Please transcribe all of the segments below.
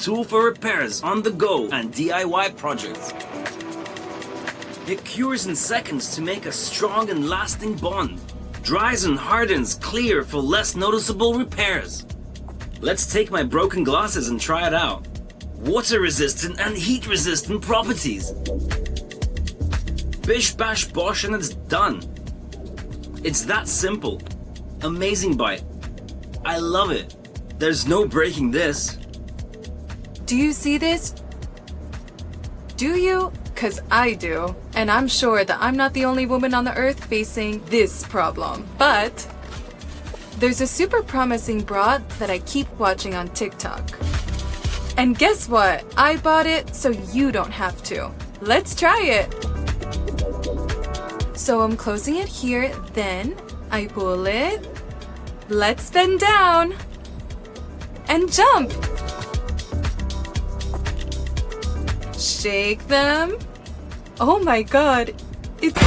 tool for repairs on the go and DIY projects. It cures in seconds to make a strong and lasting bond. Dries and hardens clear for less noticeable repairs. Let's take my broken glasses and try it out. Water resistant and heat resistant properties. Bish bash bosh and it's done. It's that simple. Amazing bite. I love it. There's no breaking this. Do you see this? Do you? 'Cause I do. And I'm sure that I'm not the only woman on the earth facing this problem. But there's a super promising bra that I keep watching on TikTok. And guess what? I bought it so you don't have to. Let's try it. So I'm closing it here, then I pull it. Let's bend down and jump. Shake them. Oh my god, it's...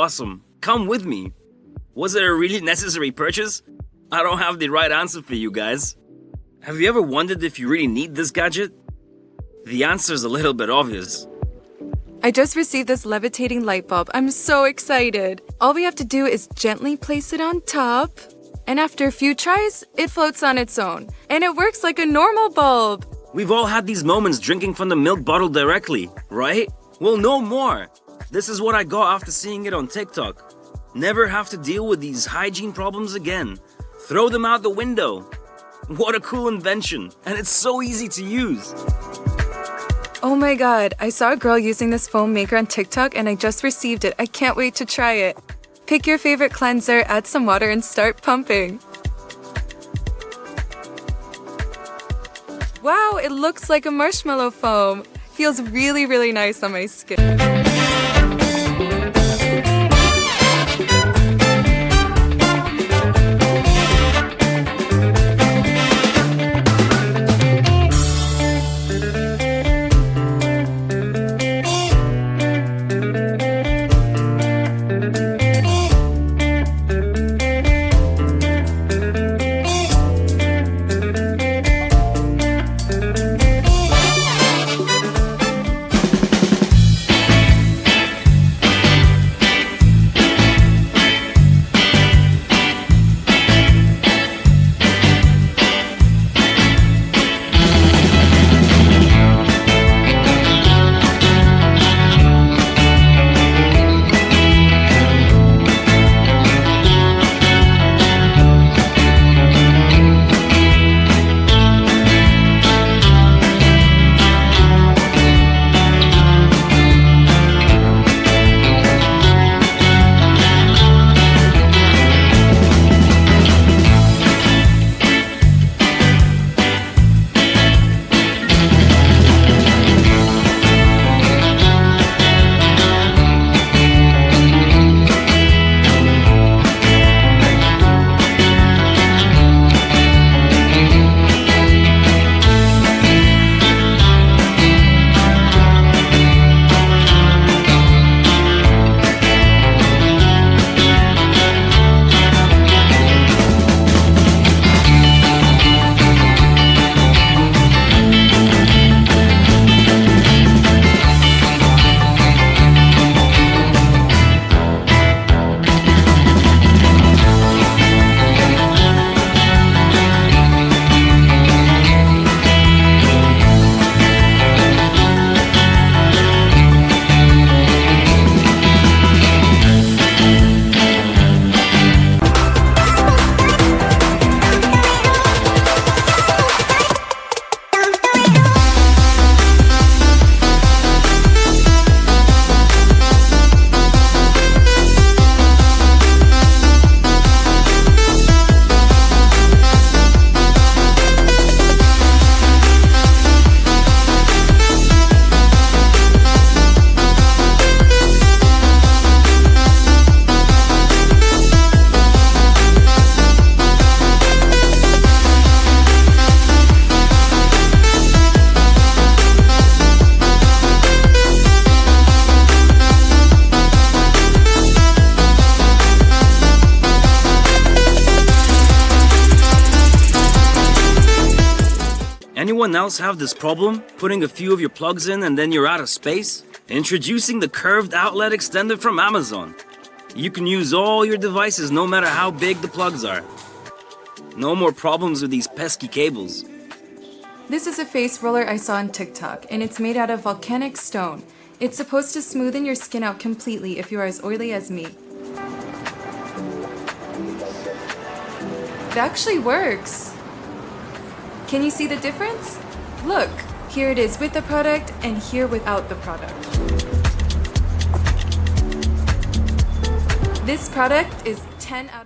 awesome. Come with me. Was it a really necessary purchase? I don't have the right answer for you guys. Have you ever wondered if you really need this gadget? The answer's a little bit obvious. I just received this levitating light bulb. I'm so excited. All we have to do is gently place it on top. And after a few tries, it floats on its own. And it works like a normal bulb. We've all had these moments drinking from the milk bottle directly, right? Well, no more. This is what I got after seeing it on TikTok. Never have to deal with these hygiene problems again. Throw them out the window. What a cool invention. And it's so easy to use. Oh my god, I saw a girl using this foam maker on TikTok and I just received it. I can't wait to try it. Pick your favorite cleanser, add some water, and start pumping. Wow, it looks like a marshmallow foam. Feels really, really nice on my skin. Anyone else have this problem? Putting a few of your plugs in and then you're out of space? Introducing the curved outlet extender from Amazon. You can use all your devices no matter how big the plugs are. No more problems with these pesky cables. This is a face roller I saw on TikTok, and it's made out of volcanic stone. It's supposed to smoothen your skin out completely if you are as oily as me. It actually works! Can you see the difference? Look, here it is with the product and here without the product. This product is 10 out of